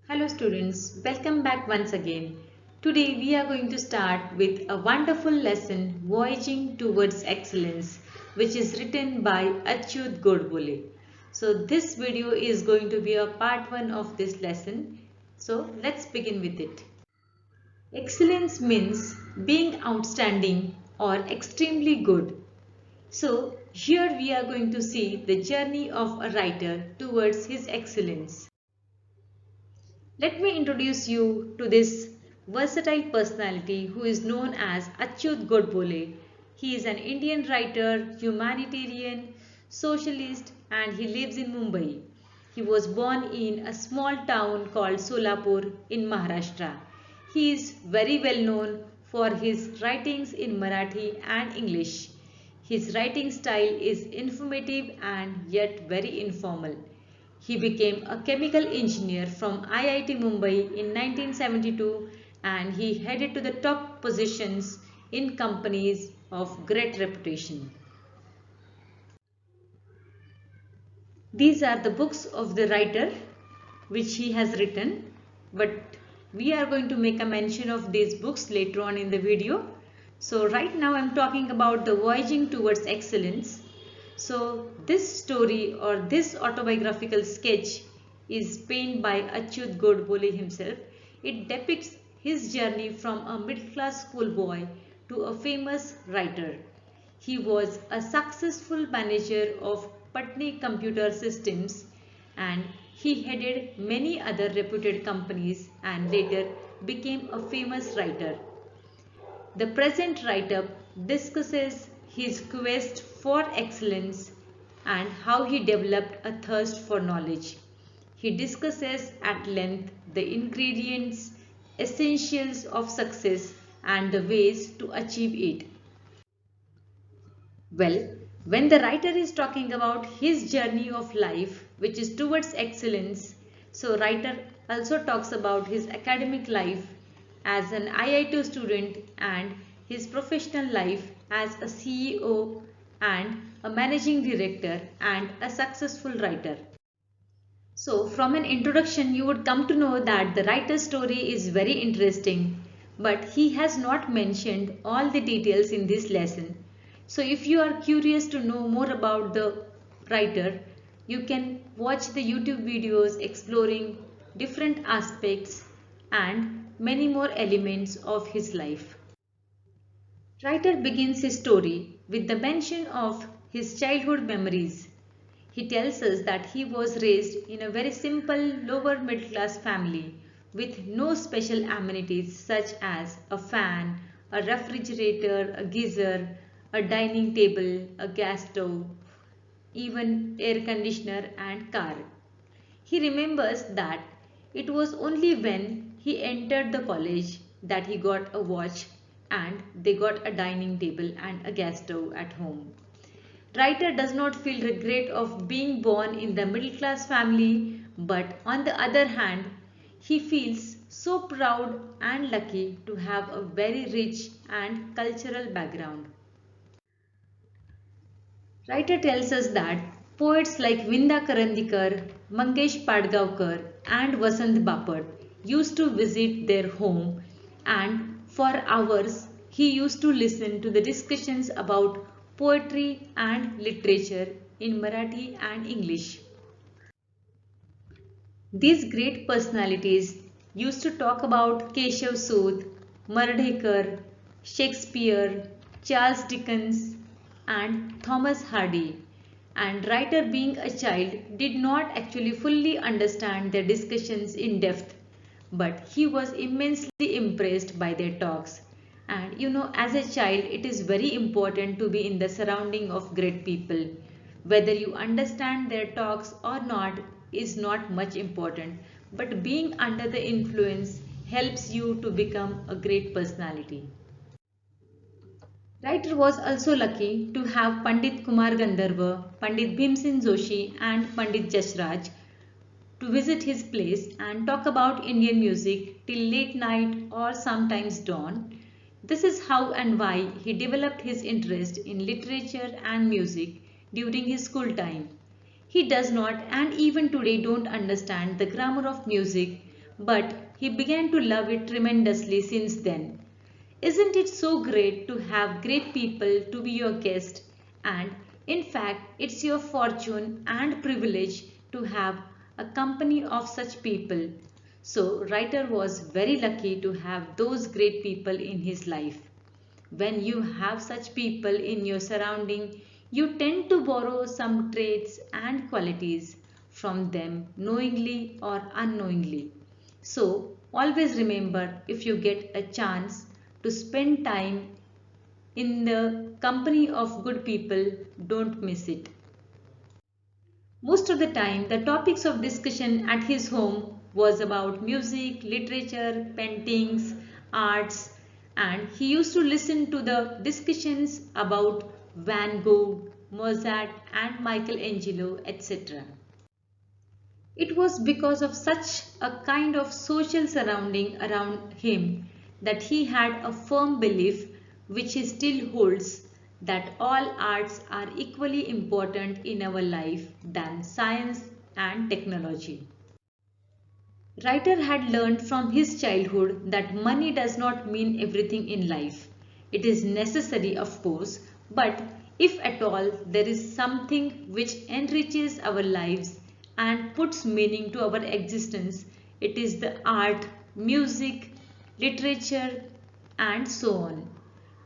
Hello students, welcome back once again. Today we are going to start with a wonderful lesson Voyaging Towards Excellence, which is written by Achyut Godbole. So this video is going to be a part 1 of this lesson. So let's begin with it. Excellence means being outstanding or extremely good. So here we are going to see the journey of a writer towards his excellence. Let me introduce you to this versatile personality who is known as Achyut Godbole. He is an Indian writer, humanitarian, socialist, and he lives in Mumbai. He was born in a small town called Solapur in Maharashtra. He is very well known for his writings in Marathi and English. His writing style is informative and yet very informal. He became a chemical engineer from IIT Mumbai in 1972 and he headed to the top positions in companies of great reputation. These are the books of the writer which he has written, but we are going to make a mention of these books later on in the video. So right now I am talking about the Voyaging Towards Excellence. So this story or this autobiographical sketch is penned by Achyut Godbole himself. It depicts his journey from a middle-class schoolboy to a famous writer. He was a successful manager of Patni Computer Systems and he headed many other reputed companies and later became a famous writer. The present write-up discusses his quest for excellence and how he developed a thirst for knowledge. He discusses at length the ingredients, essentials of success and the ways to achieve it. Well, when the writer is talking about his journey of life, which is towards excellence, so writer also talks about his academic life as an IIT student and his professional life as a CEO and a managing director and a successful writer. So from an introduction you would come to know that the writer's story is very interesting, but he has not mentioned all the details in this lesson. So if you are curious to know more about the writer, you can watch the YouTube videos exploring different aspects and many more elements of his life. Writer begins his story with the mention of his childhood memories. He tells us that he was raised in a very simple lower middle class family with no special amenities such as a fan, a refrigerator, a geyser, a dining table, a gas stove, even air conditioner and car. He remembers that it was only when he entered the college that he got a watch and they got a dining table and a gas stove at home. Writer does not feel regret of being born in the middle class family, but on the other hand, he feels so proud and lucky to have a very rich and cultural background. Writer tells us that poets like Vinda Karandikar, Mangesh Padgaonkar and Vasant Bapat used to visit their home and for hours he used to listen to the discussions about poetry and literature in Marathi and English. These great personalities used to talk about Keshav Sooth, Mardekar, Shakespeare, Charles Dickens and Thomas Hardy, and writer being a child did not actually fully understand their discussions in depth, but he was immensely impressed by their talks. And as a child it is very important to be in the surrounding of great people. Whether you understand their talks or not is not much important, but being under the influence helps you to become a great personality. Writer was also lucky to have Pandit Kumar Gandharva, Pandit Bhimsen Joshi and Pandit Jashraj to visit his place and talk about Indian music till late night or sometimes dawn. This is how and why he developed his interest in literature and music during his school time. He does not and even today don't understand the grammar of music, but he began to love it tremendously since then. Isn't it so great to have great people to be your guest? And in fact, it's your fortune and privilege to have a company of such people. So, writer was very lucky to have those great people in his life. When you have such people in your surrounding, you tend to borrow some traits and qualities from them knowingly or unknowingly. So, always remember, if you get a chance to spend time in the company of good people, don't miss it. Most of the time, the topics of discussion at his home was about music, literature, paintings, arts, and he used to listen to the discussions about Van Gogh, Mozart, and Michelangelo, etc. It was because of such a kind of social surrounding around him that he had a firm belief, which he still holds, that all arts are equally important in our life than science and technology. Writer had learned from his childhood that money does not mean everything in life. It is necessary, of course, but if at all there is something which enriches our lives and puts meaning to our existence, it is the art, music, literature, and so on.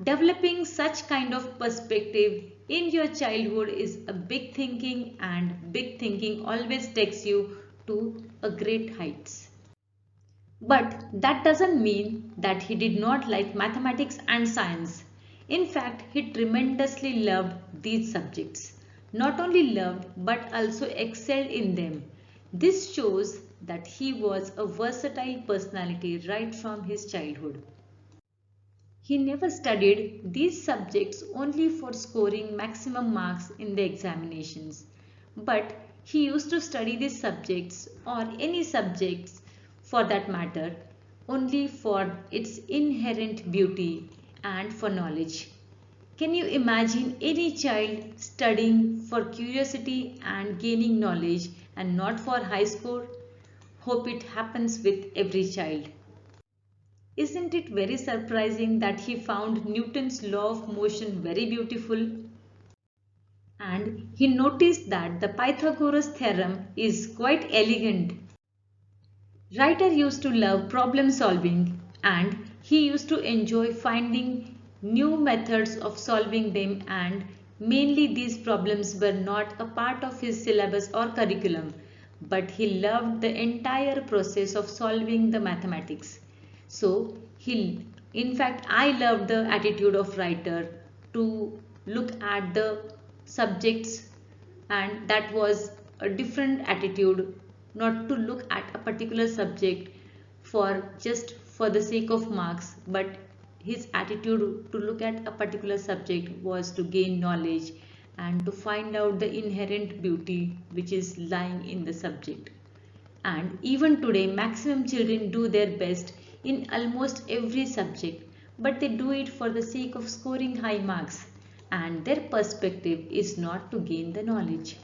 Developing such kind of perspective in your childhood is a big thinking, and big thinking always takes you to a great heights. But that doesn't mean that he did not like mathematics and science. In fact, he tremendously loved these subjects. Not only loved but also excelled in them. This shows that he was a versatile personality right from his childhood. He never studied these subjects only for scoring maximum marks in the examinations, but he used to study these subjects or any subjects for that matter only for its inherent beauty and for knowledge. Can you imagine any child studying for curiosity and gaining knowledge and not for high score? Hope it happens with every child. Isn't it very surprising that he found Newton's law of motion very beautiful? And he noticed that the Pythagoras theorem is quite elegant. Writer used to love problem solving, and he used to enjoy finding new methods of solving them, and mainly these problems were not a part of his syllabus or curriculum, but he loved the entire process of solving the mathematics. So in fact, I love the attitude of writer to look at the subjects, and that was a different attitude, not to look at a particular subject for just for the sake of marks, but his attitude to look at a particular subject was to gain knowledge and to find out the inherent beauty which is lying in the subject. And even today, maximum children do their best in almost every subject, but they do it for the sake of scoring high marks, and their perspective is not to gain the knowledge.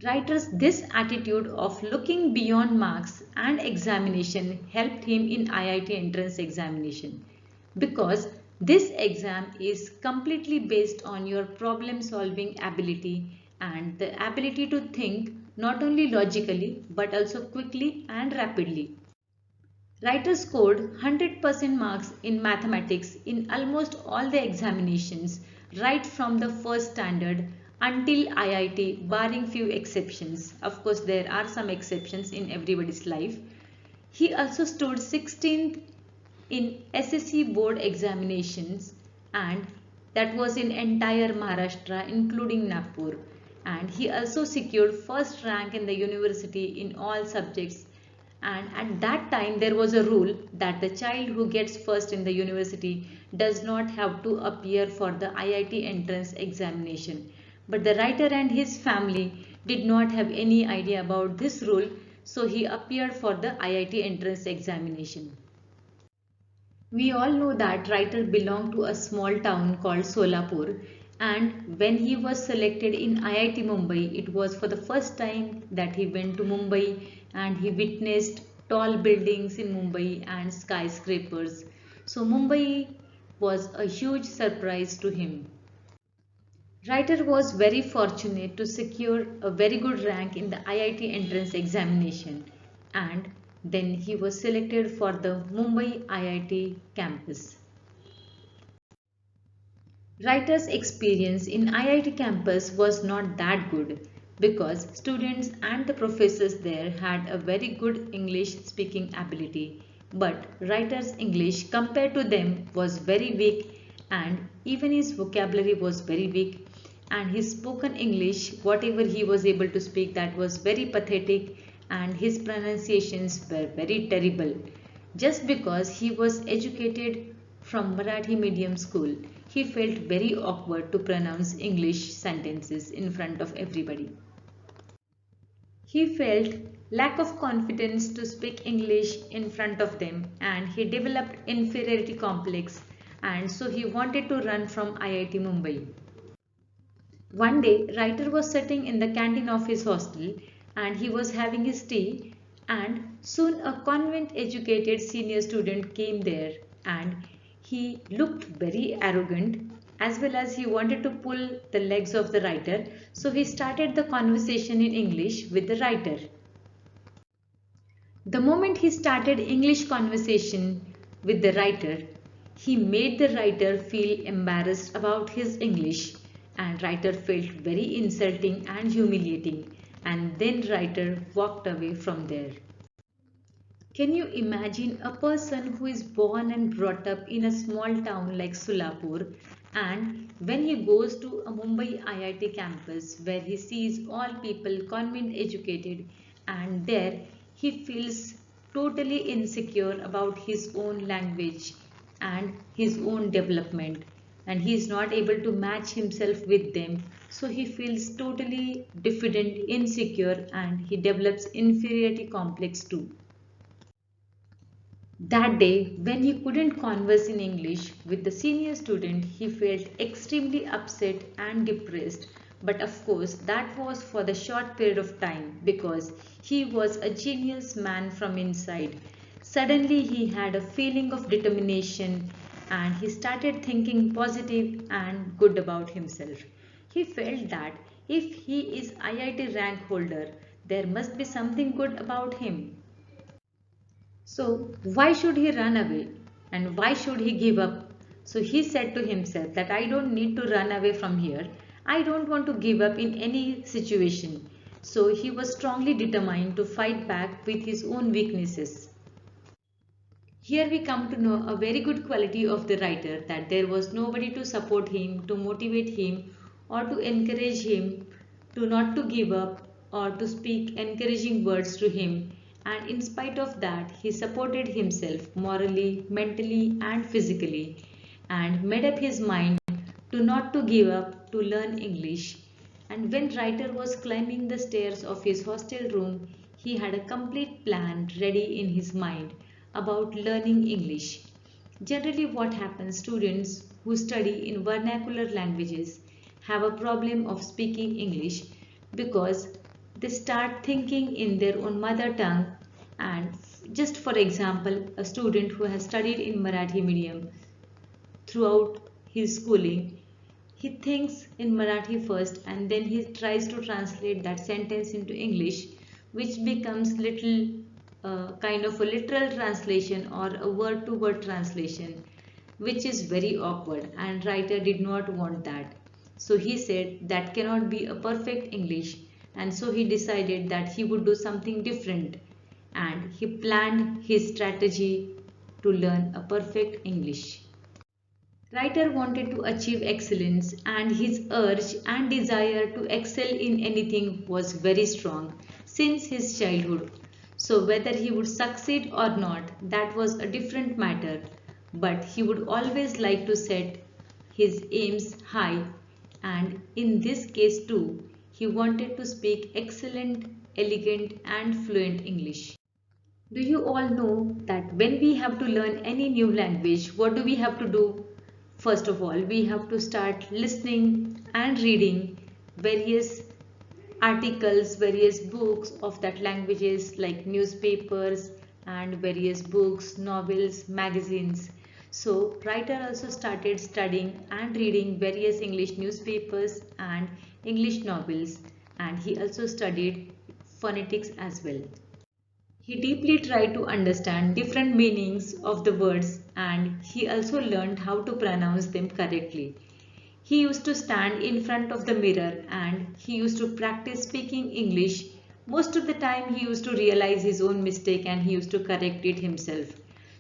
Writers' this attitude of looking beyond marks and examination helped him in IIT entrance examination, because this exam is completely based on your problem solving ability and the ability to think not only logically but also quickly and rapidly. Writer scored 100% marks in mathematics in almost all the examinations right from the first standard until IIT, barring few exceptions. Of course, there are some exceptions in everybody's life. He also stood 16th in SSC board examinations, and that was in entire Maharashtra including Nagpur, and he also secured first rank in the university in all subjects. And at that time there was a rule that the child who gets first in the university does not have to appear for the IIT entrance examination. But the writer and his family did not have any idea about this rule, so he appeared for the IIT entrance examination. We all know that writer belonged to a small town called Solapur, and when he was selected in IIT Mumbai, it was for the first time that he went to Mumbai and he witnessed tall buildings in Mumbai and skyscrapers. So Mumbai was a huge surprise to him. Writer was very fortunate to secure a very good rank in the IIT entrance examination, and then he was selected for the Mumbai IIT campus. Writer's experience in IIT campus was not that good because students and the professors there had a very good English speaking ability, but Writer's English compared to them was very weak, and even his vocabulary was very weak, and his spoken English, whatever he was able to speak, that was very pathetic, and his pronunciations were very terrible. Just because he was educated from Marathi medium school, he felt very awkward to pronounce English sentences in front of everybody. He felt lack of confidence to speak English in front of them, and he developed inferiority complex, and so he wanted to run from IIT Mumbai. One day, Writer was sitting in the canteen of his hostel and he was having his tea, and soon a convent educated senior student came there, and he looked very arrogant as well as he wanted to pull the legs of the writer. So he started the conversation in English with the writer. The moment he started English conversation with the writer, he made the writer feel embarrassed about his English, and writer felt very insulting and humiliating, and then writer walked away from there. Can you imagine a person who is born and brought up in a small town like Solapur, and when he goes to a Mumbai IIT campus where he sees all people convent educated, and there he feels totally insecure about his own language and his own development, and he is not able to match himself with them, so he feels totally diffident, insecure, and he develops inferiority complex too. That day, when he couldn't converse in English with the senior student, he felt extremely upset and depressed. But of course, that was for the short period of time because he was a genius man from inside. Suddenly, he had a feeling of determination and he started thinking positive and good about himself. He felt that if he is IIT rank holder, there must be something good about him. So, why should he run away and why should he give up? So, he said to himself that I don't need to run away from here. I don't want to give up in any situation. So, he was strongly determined to fight back with his own weaknesses. Here we come to know a very good quality of the writer, that there was nobody to support him, to motivate him, or to encourage him to not to give up or to speak encouraging words to him. And in spite of that, he supported himself morally, mentally, and physically, and made up his mind to not to give up to learn English. And when writer was climbing the stairs of his hostel room, he had a complete plan ready in his mind about learning English. Generally, what happens, students who study in vernacular languages have a problem of speaking English because they start thinking in their own mother tongue. And just for example, a student who has studied in Marathi medium throughout his schooling, he thinks in Marathi first and then he tries to translate that sentence into English, which becomes little kind of a literal translation or a word to word translation, which is very awkward, and writer did not want that. So he said that cannot be a perfect English, and so he decided that he would do something different, and he planned his strategy to learn a perfect English. Writer wanted to achieve excellence, and his urge and desire to excel in anything was very strong since his childhood. So whether he would succeed or not, that was a different matter, but he would always like to set his aims high, and in this case too, he wanted to speak excellent, elegant and fluent English. Do you all know that when we have to learn any new language, what do we have to do? First of all, we have to start listening and reading various articles, various books of that languages like newspapers, and various books, novels, magazines. So writer also started studying and reading various English newspapers and English novels, and he also studied phonetics as well. He deeply tried to understand different meanings of the words, and he also learned how to pronounce them correctly. He used to stand in front of the mirror and he used to practice speaking English. Most of the time he used to realize his own mistake and he used to correct it himself.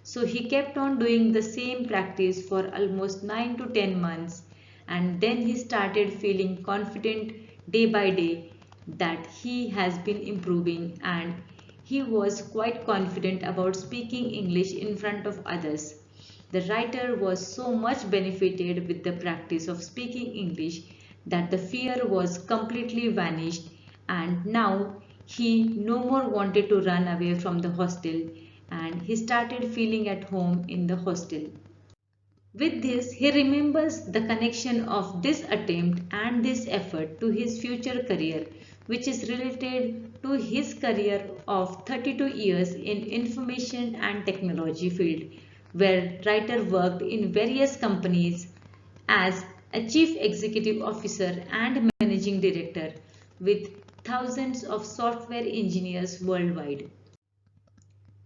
So he kept on doing the same practice for almost 9 to 10 months, and then he started feeling confident day by day that he has been improving, and he was quite confident about speaking English in front of others. The writer was so much benefited with the practice of speaking English that the fear was completely vanished, and now he no more wanted to run away from the hostel, and he started feeling at home in the hostel. With this, he remembers the connection of this attempt and this effort to his future career, which is related to his career of 32 years in information and technology field, where writer worked in various companies as a chief executive officer and managing director with thousands of software engineers worldwide.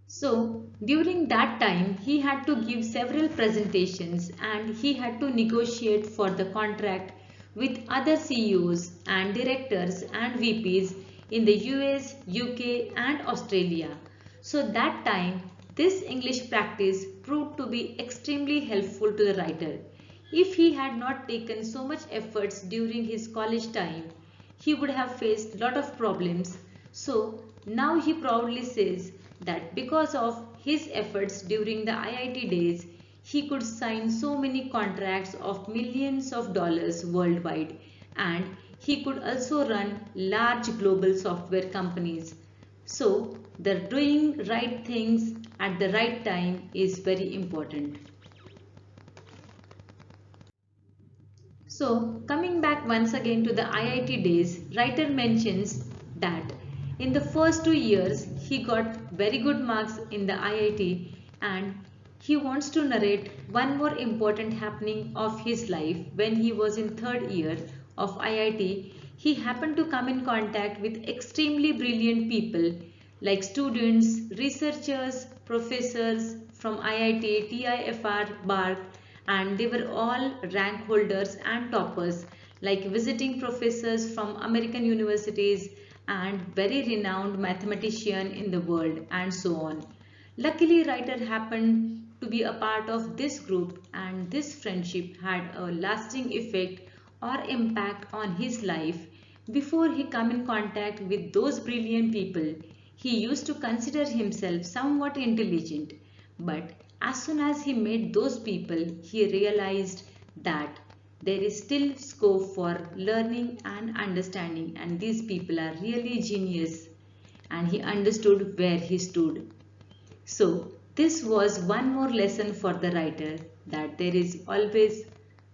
So, during that time, he had to give several presentations and he had to negotiate for the contract with other CEOs and directors and VPs in the US, UK, and Australia. So, that time, this English practice proved to be extremely helpful to the writer. If he had not taken so much efforts during his college time, he would have faced lot of problems. So now he proudly says that because of his efforts during the IIT days, he could sign so many contracts of millions of dollars worldwide, and he could also run large global software companies. So the doing right things at the right time is very important. So, coming back once again to the IIT days, writer mentions that in the first 2 years he got very good marks in the IIT, and he wants to narrate one more important happening of his life. When he was in third year of IIT, he happened to come in contact with extremely brilliant people like students, researchers, professors from IIT, TIFR, BARC, and they were all rank holders and toppers like visiting professors from American universities and very renowned mathematician in the world and so on. Luckily, writer happened to be a part of this group, and this friendship had a lasting effect or impact on his life. Before he come in contact with those brilliant people, he used to consider himself somewhat intelligent, but as soon as he met those people, he realized that there is still scope for learning and understanding, and these people are really genius, and he understood where he stood. So, this was one more lesson for the writer, that there is always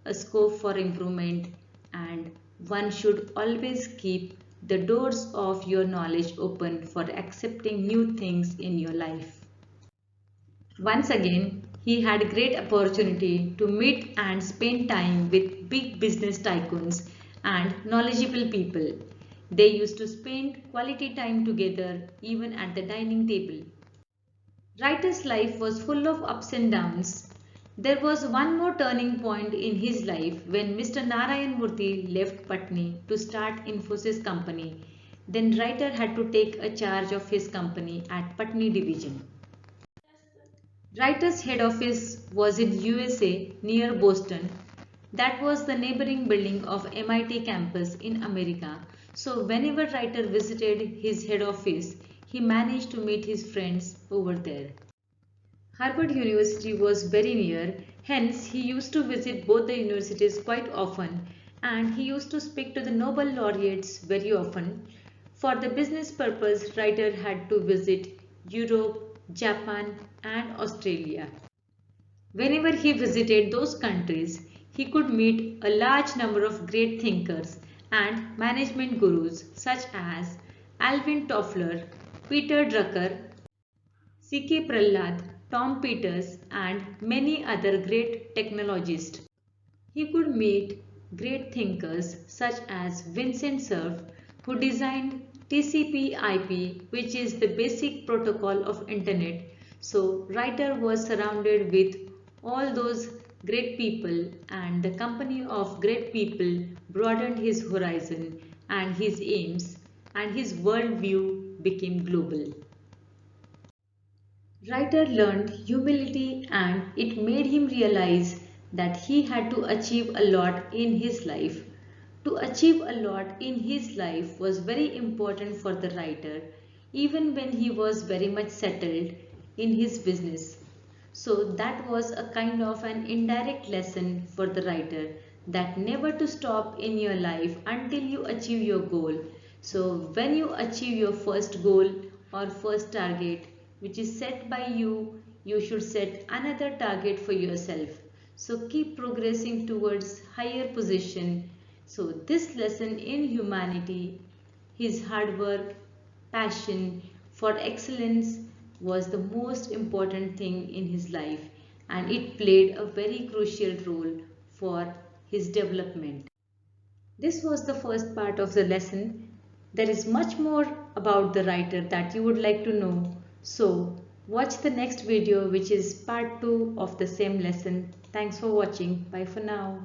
a scope for improvement, and one should always keep the doors of your knowledge open for accepting new things in your life. Once again, he had great opportunity to meet and spend time with big business tycoons and knowledgeable people. They used to spend quality time together even at the dining table. Writer's life was full of ups and downs. There was one more turning point in his life when Mr. Narayan Murthy left Patni to start Infosys company. Then writer had to take a charge of his company at Patni division. Writer's head office was in USA near Boston. That was the neighboring building of MIT campus in America. So whenever writer visited his head office, he managed to meet his friends over there. Harvard University was very near, hence he used to visit both the universities quite often, and he used to speak to the Nobel laureates very often. For the business purpose, writer had to visit Europe, Japan, and Australia. Whenever he visited those countries, he could meet a large number of great thinkers and management gurus such as Alvin Toffler, Peter Drucker, C.K. Prahlad, Tom Peters, and many other great technologists. He could meet great thinkers such as Vincent Cerf, who designed TCP/IP, which is the basic protocol of internet. So writer was surrounded with all those great people, and the company of great people broadened his horizon and his aims, and his worldview became global. Writer learned humility, and it made him realize that he had to achieve a lot in his life. To achieve a lot in his life was very important for the writer, even when he was very much settled in his business. So that was a kind of an indirect lesson for the writer, that never to stop in your life until you achieve your goal. So when you achieve your first goal or first target which is set by you, you should set another target for yourself. So keep progressing towards higher position. So this lesson in humanity, his hard work, passion for excellence was the most important thing in his life, and it played a very crucial role for his development. This was the first part of the lesson. There is much more about the writer that you would like to know. So watch the next video, which is part 2 of the same lesson. Thanks for watching. Bye for now.